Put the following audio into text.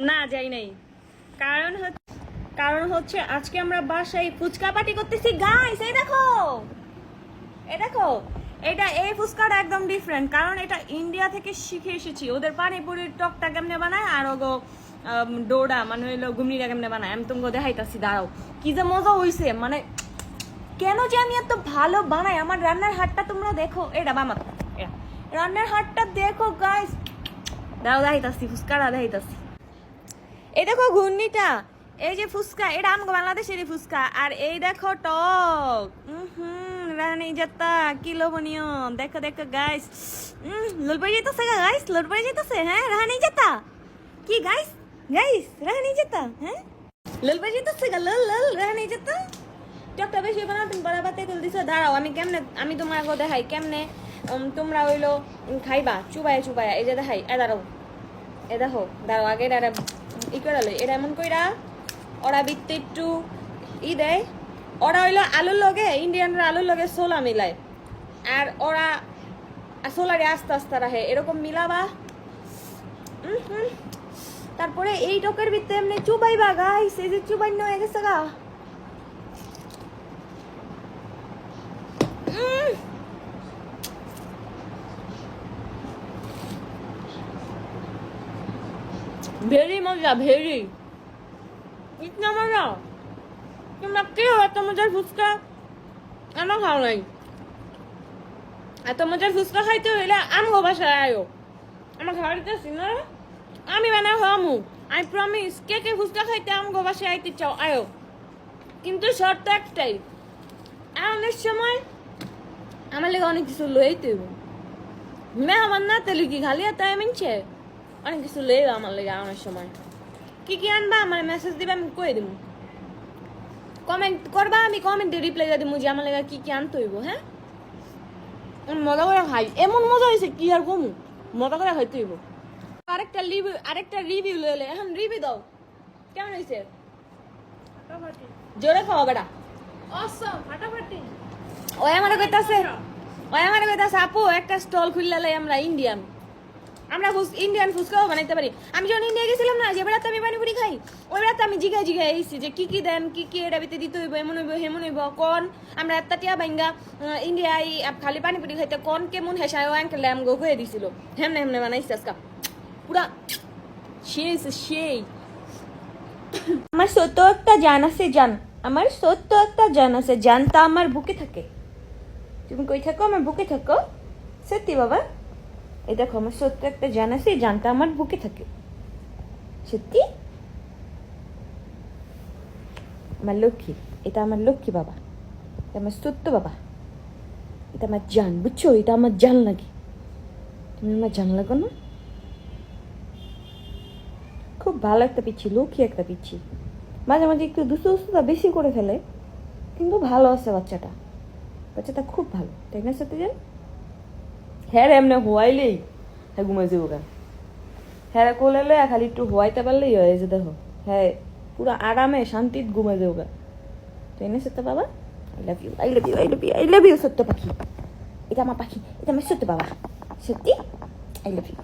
না যাই নাই, কারণ হচ্ছে আজকে আমরা বাসায় ফুচকা পার্টি করতেছি গাইস। এই দেখো এই ফুচকাটা একদম ডিফারেন্ট, কারণ এটা ইন্ডিয়া থেকে শিখে এসেছি। ওদের পানিপুরির টকটা কেমনে বানায় আর ওগো ডোডা মানে হইলো ঘুমনিটা কেমনে বানায় আমি তোমাকে দেখাইতাছি, দাঁড়াও। কি যে মজা হইছে, মানে কেন যে আমি এত ভালো বানাই। আমার রান্নার হাতটা তোমরা দেখো, এটা বামাত রান্নার হাতটা দেখো গাইস। দাঁড়াও দেখাইতাছি, ফুচকাটা দেখাইতাছি। এই দেখো ঘূর্ণিটা, এই যে ফুচকা, এটা আমগো বাংলাদেশেরই ফুচকা। আর এই দেখো টক, রানী যাত্রা কি লোভনীয়। দেখো দেখো গাইস, লোল পড়ে যেতেছে গাইস, লোল পড়ে যেতেছে। হ্যাঁ রানী যাত্রা কি গাইস, রানী যাত্রা, হ্যাঁ লোল পড়ে যেতেছে গা, লোল লোল রানী যাত্রা। টকটা বেশি বানাও, তুমি বরাবরতে তুল দিছো। দাঁড়াও আমি তোমার দেখাই কেমনে তোমরা হইলো খাইবা চুবাইয়া চুবাইয়া। এই যে দেখাই, দাঁড়াও এ দেখো, দাঁড়াও আগে ই করে এটা এমন কইরা ওরা বিত্তে একটু ই দেয়। ওরা হইলো আলুর লগে, ইন্ডিয়ানরা আলুর লগে সোলা মিলায়, আর ওরা সোলারে আস্তে আস্তে রাখে, এরকম মিলাবা। তারপরে এই টকের ভিতরে এমনি চুবাইবা গাইস, এই যে চুবাই হয়ে গেছে গা। ভেরি মজা, ভেরি ইতনা মজা। তোমরা কেউ এত মজার ফুচকা আমার খাও নাই। এত মজার ফুচকা খাইতে হইলে আমগো বাসায় আয়ো, আমার খাওয়াইতে না আমি বানা খামু। আই প্রমিস, কে কে ফুচকা খাইতে আমগো বাসায় আইতে চাও আয়ো, কিন্তু শর্ত একটাই, অনেক সময় আমার লেগে অনেক কিছু লইতে হইব। মেহমান না তেলে কি খালি তাই মিনছে, অনেক কিছু লইব আমার লেগে। অনেক সময় কি কি আনবা আমার মেসেজ দিবা, আমি কই দিব। কমেন্ট করবা, আমি কমেন্টে রিপ্লাই দিয়ে দিব যে আমার লেগে কি কি আনতে হইব। হ্যাঁ মজা করে খাই, এমন মজা হয়েছে কি আর কমু, মজা করে খাইতে হইব। আরেকটা রিভিউ লইলে, এখন রিভিউ দাও কেমন হয়েছে। জোরে খাওয়া বেটা, ওই আমার কইতাছে আপু একটা স্টল খুললে আমরা ইন্ডিয়ান ফুচকাও বানাইতে পারি। আমি যখন ইন্ডিয়া গেছিলাম না, যে বেড়াতে আমি পানিপুরি খাই, ওই বেড়াতে আমি জিগাই আইসি যে কি কি দেন, কি কি এটা ভিতরে দিতে হইব, এমন হইব হেমন হইব। কোন আমরা একটা টিয়া বাইঙ্গা ইন্ডিয়ায় খালি পানিপুরি খাইতে কোন কেমন হেসায় ও আঙ্কেল আমগো হয়ে দিছিল, হেমনে বানাইছে আজকা পুরা সেই। আমার সত্য একটা জান আছে, জানটা আমার বুকে থাকে। তুমি কই থাকো? আমার বুকে থাকো। সত্যি বাবা, এই দেখো আমার সত্য একটা জান আছে, জানটা আমার বুকে থাকে। সত্যি আমার লক্ষ্মী, এটা আমার লক্ষ্মী বাবা, এটা আমার সত্য বাবা, এটা আমার জান, বুঝছো? এটা আমার জান লাগে। তুমি আমার জান লাগো না? খুব ভালো একটা পিচ্ছি, লক্ষ্মী একটা পিচ্ছি। মাঝে মাঝে একটু দুষ্টুটা বেশি করে ফেলে, কিন্তু ভালো আছে বাচ্চাটা খুব ভালো, তাই না সত্যি জান? হ্যাঁ এমনি হোয়াইলেই হ্যাঁ ঘুমাইছে ওরা, হ্যাঁ কোলে খালি একটু হোয়াইতে পারলেই হয়। যে দেখো হ্যাঁ পুরো আরামে শান্তিত ঘুমাইছে ওরা, তাই না সত্য বাবা? আই লাভ ইউ সত্য পাখি, এটা আমার পাখি, এটা আমার সত্য বাবা, সত্যি আই লাভ ইউ।